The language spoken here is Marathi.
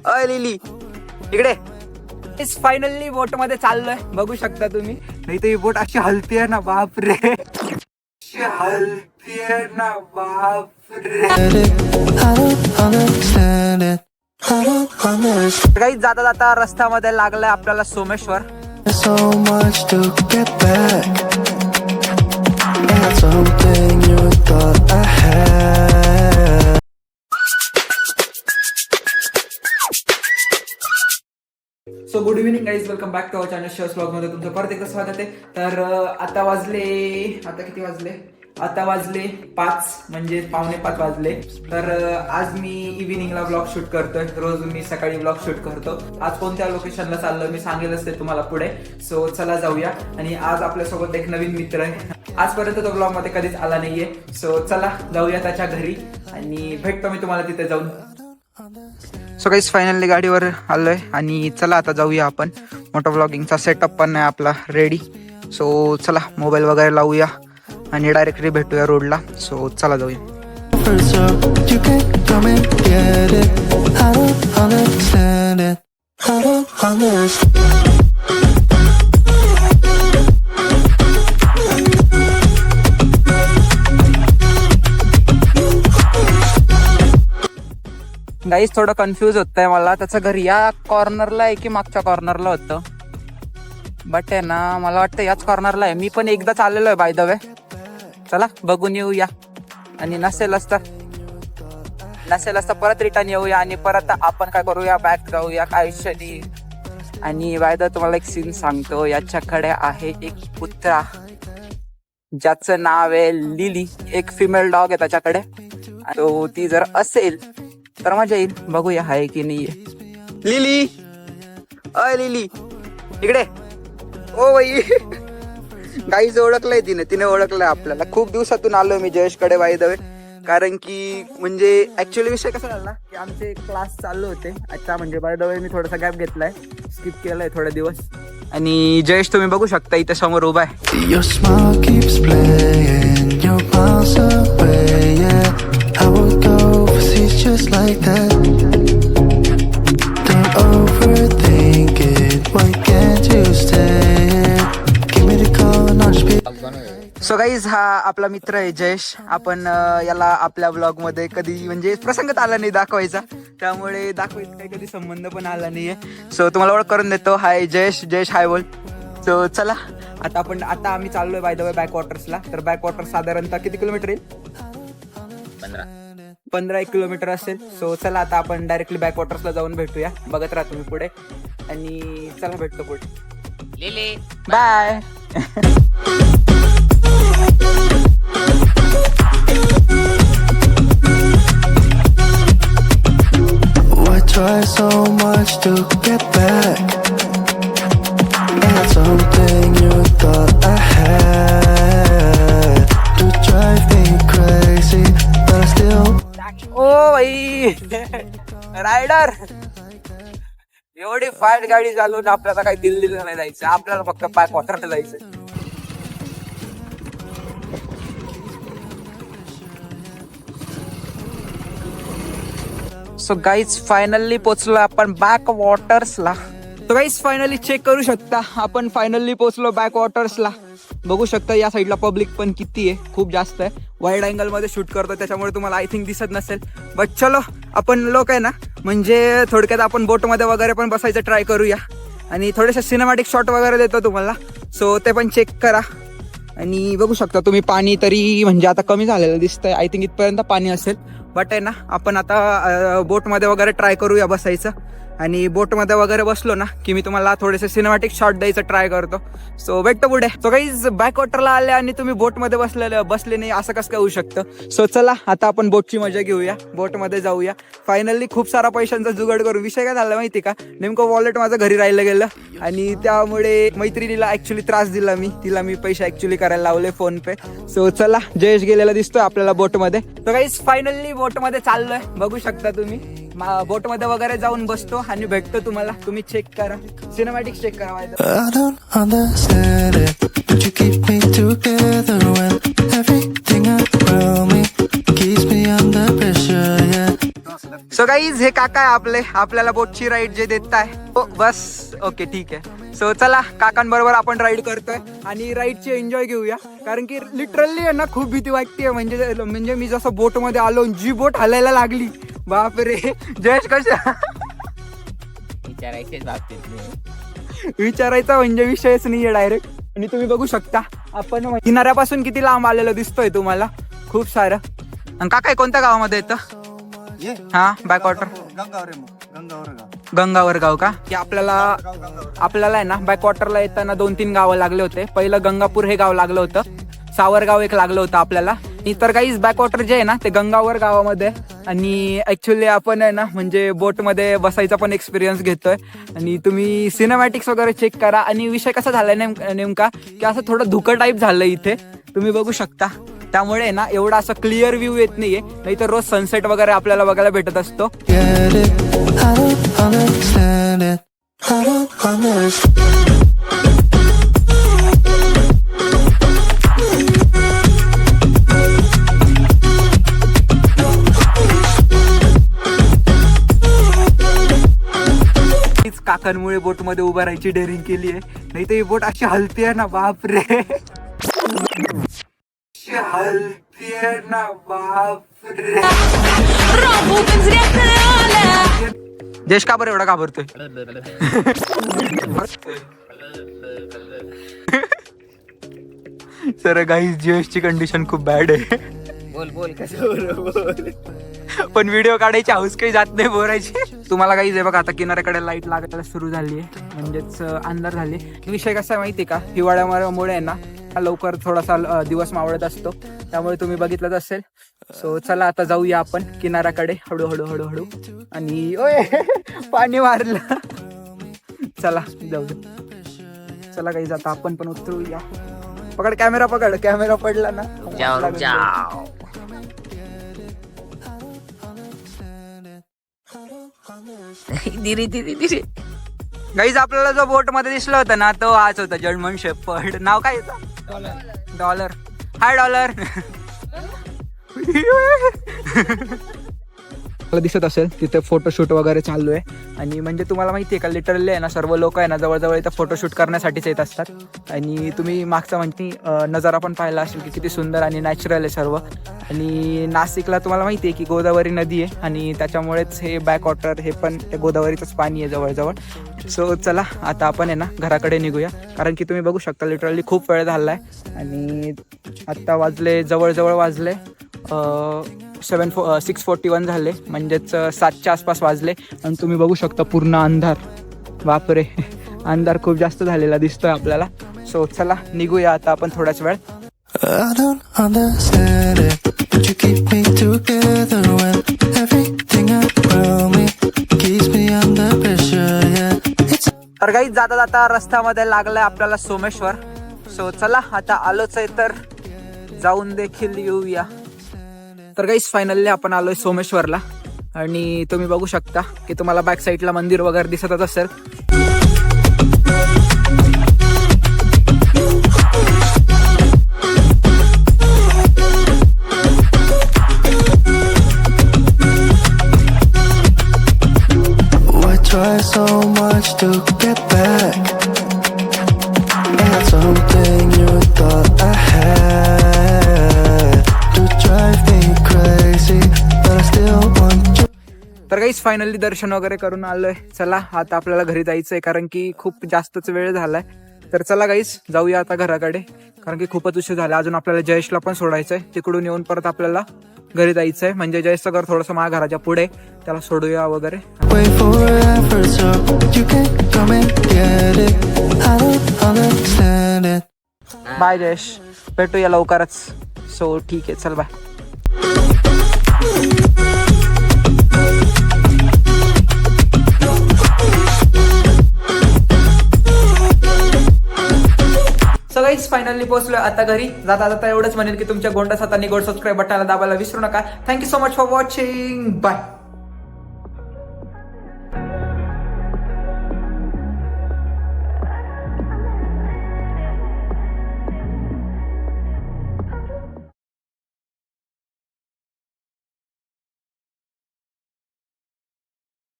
अय लिली इकडे. इस फायनली बोट मध्ये चाललोय, बघू शकता तुम्ही. नाही तर ही बोट अशी हलतीये ना बापरे, हलतीये ना बापरे. काही जाता जाता रस्त्यामध्ये लागलाय आपल्याला Someshwar. So good evening guys, welcome back to our channel शर्स ब्लॉग मध्ये तुमचं परत एकदा स्वागत आहे. तर आता किती वाजले? आता वाजले 5, म्हणजे 4:45 वाजले. तर आज मी इव्हिनिंगला ब्लॉग शूट करतोय. रोज मी सकाळी ब्लॉग शूट करतो. आज कोणत्या लोकेशनला चाललोय मी सांगेलच ते तुम्हाला पुढे. सो चला जाऊया. आणि आज आपल्यासोबत एक नवीन मित्र आहे. आजपर्यंत तो ब्लॉग मध्ये कधीच आला नाहीये. सो चला जाऊया त्याच्या घरी आणि भेटतो मी तुम्हाला तिथे जाऊन. सो गाईस फायनली गाडीवर आलोय आणि चला आता जाऊया आपण. मोठा ब्लॉगिंगचा सेटअप पण आहे आपला रेडी. सो चला मोबाईल वगैरे लावूया आणि डायरेक्टली भेटूया रोडला. सो चला जाऊया. गाईस थोडं कन्फ्यूज होतंय मला. त्याचं घर या कॉर्नरला आहे की मागच्या कॉर्नरला होतं, बट आहे ना मला वाटतं याच कॉर्नरला आहे. मी पण एकदा चाललेलो आहे बाय द वे. चला बघून येऊया आणि नसेल असता परत रिटर्न येऊया आणि परत आपण काय करूया, बॅक जाऊया काय शनी. आणि बाय द तुम्हाला एक सीन सांगतो. याच्याकडे आहे एक कुत्रा ज्याचं नाव आहे लिली. एक फिमेल डॉग आहे त्याच्याकडे. तो ती जर असेल तर मजा येईल. बघूया आहे की नाहीये. लिली, अय लिली इकडे. ओ बाई गाईज ओळखलंय तिने ओळखलंय आपल्याला. खूप दिवसातून आलोय मी जयेशकडे बाय द वे. कारण की म्हणजे ऍक्च्युअली विषय कसा झाला की आमचे क्लास चालू होते अच्छा. म्हणजे बाय द वे मी थोडासा गॅप घेतलाय, स्किप केलाय थोडे दिवस. आणि जयेश तुम्ही बघू शकता इथे समोर उभा आहे. Just like that. Don't overthink it. Why can't you stay? Give me the call and I'll just be. So guys हा आपला मित्र आहे जयेश. आपण याला आपल्या ब्लॉग मध्ये कधी म्हणजे प्रसंगच आला नाही दाखवायचा, त्यामुळे दाखवायचा काही कधी संबंध पण आला नाहीये. सो तुम्हाला ओळख करून देतो. हाय जयेश. जयेश हाय बोल. सो चला आता आम्ही चाललोय बाय द वे बॅक वॉटर्सला. तर बॅक वॉटर साधारणतः किती किलोमीटर येईल? 15 किलोमीटर असेल. सो चला आता आपण डायरेक्टली बॅक वॉटर्सला जाऊन भेटूया. बघत राहा तुम्ही पुढे आणि चला भेटतो पुढे. Bye. Why try so much to get back? That's something you thought I had to drive me crazy, but I still. ओ भाई रायडर, एवढी फास्ट गाडी चालवून आपल्याला काही दिल्लीला नाही जायचं. आपल्याला फक्त बॅक वॉटरला जायचं. सो गाईज फायनली पोचलो आपण बॅक वॉटर्सला. सो गाईज फायनली चेक करू शकता आपण फायनली पोचलो बॅक वॉटर्सला. बघू शकता या साईडला पब्लिक पण किती आहे, खूप जास्त आहे. वाईड अँगल मध्ये शूट करतो त्याच्यामुळे तुम्हाला आय थिंक दिसत नसेल. बट चलो आपण लोक आहे ना, म्हणजे थोडक्यात आपण बोटमध्ये वगैरे पण बसायचं ट्राय करूया आणि थोडेसे सिनेमॅटिक शॉट वगैरे देतो तुम्हाला. सो ते पण चेक करा. आणि बघू शकता तुम्ही पाणी तरी म्हणजे आता कमी झालेलं दिसतंय. आय थिंक इथपर्यंत पाणी असेल. बट आहे ना आपण आता बोटमध्ये वगैरे ट्राय करूया बसायचं. आणि बोटमध्ये वगैरे बसलो ना की मी तुम्हाला थोडेसे सिनेमॅटिक शॉट द्यायचं ट्राय करतो. सो भेटतो पुढे. सो गाईज बॅक वॉटरला आले आणि तुम्ही बोटमध्ये बसले नाही असं कसं काय होऊ शकतं. सो चला आता आपण बोटची मजा घेऊया, बोटमध्ये जाऊया. फायनली खूप सारा पैशांचा जुगाड करू. विषय काय झाला माहिती का, नेमकं वॉलेट माझं घरी राहिलं गेलं आणि त्यामुळे मैत्रिणीला ऍक्च्युली त्रास दिला मी. तिला मी पैसे ऍक्च्युली करायला लावले फोन पे. सो चला जयेश गेलेला दिसतोय आपल्याला बोटमध्ये. सो गाईज फायनली बोटमध्ये चाललोय, बघू शकता तुम्ही. बोटमध्ये वगैरे जाऊन बसतो आणि भेटतो तुम्हाला. तुम्ही चेक करा, सिनेमॅटिक चेक करा. I don't understand it, but you keep me together when everything around me keeps me under pressure, yeah. So guys हे काका आहे आपले, आपल्याला बोटची राईड जे देत आहे. हो बस ओके ठीक आहे. सो चला काकांबरोबर आपण राईड करतोय आणि राईडची एन्जॉय घेऊया. कारण की लिटरली आहे ना खूप भीती वाटते. म्हणजे मी जसं बोट मध्ये आलो, जी बोट हलायला लागली, बापरे. जयेश कशा विचारायचा म्हणजे विषयच नाहीये डायरेक्ट. आणि तुम्ही बघू शकता आपण किनाऱ्यापासून किती लांब आलेलं दिसतोय तुम्हाला, खूप सारं. आणि काका कोणत्या गावामध्ये येतं? हा बॅकवॉटर गंगावर गाव का? की आपल्याला आहे ना बॅकवॉटरला येताना 2-3 गावं लागले होते. पहिलं गंगापूर हे गाव लागलं होतं, सावरगाव एक लागलं होतं आपल्याला. इतर काहीच बॅकवॉटर जे आहे ना ते गंगावर गावामध्ये. आणि ऍक्च्युली आपण आहे ना म्हणजे बोटमध्ये बसायचा पण एक्सपिरियन्स घेतोय. आणि तुम्ही सिनेमॅटिक्स वगैरे चेक करा. आणि विषय कसा झालाय नेमका की असं थोडं धुकं टाईप झालंय इथे, तुम्ही बघू शकता. त्यामुळे ना एवढा असं क्लिअर व्ह्यू येत नाहीये. नाही तर रोज सनसेट वगैरे आपल्याला बघायला भेटत असतो. काकांमुळे बोट मध्ये उभं राहायची डेअरिंग केली आहे. नाही तर ही बोट अशी हलतीये ना बापरे, हलतीये ना बापरे. देश का बरं एवढा घाबरतोय? सर गाईज जयेशची कंडिशन खूप बॅड आहे. बोल कसं पण व्हिडिओ काढायची हाऊस काही जात नाही बोरायची. तुम्हाला काही जे बघा आता किनाऱ्याकडे लाईट लागायला सुरू झाली आहे, म्हणजेच अंधार झाले. विषय कसा आहे माहिती का, हिवाळ्यामुळे आहे ना लवकर थोडासा दिवस मावळत असतो. त्यामुळे तुम्ही बघितलंच असेल. सो चला आता जाऊया आपण किनाऱ्याकडे हळूहळू. आणि ओय पाणी मारलं. चला जाऊ दे. चला काही जाता आपण पण उतरूया. पकड कॅमेरा पडला ना. दिरी गाईज आपल्याला जो बोट मध्ये दिसला होता ना तो हाच होता जर्मन शेपर्ड. नाव काय येतं? डॉलर. हाय डॉलर. दिसत असेल तिथे फोटोशूट वगैरे चालू आहे. आणि म्हणजे तुम्हाला माहिती आहे का लिटरली आहे ना सर्व लोक आहे ना जवळजवळ इथं फोटोशूट करण्यासाठीच येत असतात. आणि तुम्ही मागचा म्हणजे नजारा पण पाहिला असेल की किती सुंदर आणि नॅचरल आहे सर्व. आणि नाशिकला तुम्हाला माहिती आहे की गोदावरी नदी आहे आणि त्याच्यामुळेच हे बॅकवॉटर हे पण ते गोदावरीचंच पाणी आहे जवळजवळ. सो चला आता आपण आहे ना घराकडे निघूया. कारण की तुम्ही बघू शकता लिटरली खूप वेळ झाला आहे. आणि आत्ता वाजले जवळजवळ 6:41 झाले, म्हणजेच 7च्या आसपास वाजले. आणि तुम्ही बघू शकता पूर्ण अंधार, बापरे अंधार खूप जास्त झालेला दिसतोय आपल्याला. सो चला निघूया आता आपण थोड्याच वेळ. तर काही जाता जाता रस्त्यामध्ये लागलाय आपल्याला सोमेश्वर. सो चला आता आलोच आहे तर जाऊन देखील येऊया. तर गाईस फायनली आपण आलोय सोमेश्वरला. आणि तुम्ही बघू शकता की तुम्हाला बॅक साईडला मंदिर वगैरे दिसतच असेल. Try so much to get back. That's something you thought I had to drive me crazy, but I still want you. तर गाईस फायनली दर्शन वगैरे करून आलोय. चला आता आपल्याला घरी जायचंय कारण की खूप जास्तच वेळ झालाय. तर चला गाईस जाऊया आता घराकडे, कारण की खूपच उशीर झाला. अजून आपल्याला जयेशला पण सोडायचंय. तिकडून येऊन परत आपल्याला घरी जायचंय. म्हणजे जयेशचं घर थोडंसं माझ्या घराच्या पुढे, त्याला सोडूया वगैरे. बाय जयेश, भेटूया लवकरच. सो ठीक आहे, चल बाय. सगळीच फायनली पोहोचलोय आता घरी. जाता जाता एवढंच म्हणेल की तुमच्या गोंडा सातानी गोड सबस्क्राईब बटनाला दाबायला विसरू नका. Thank you so much for watching. Bye.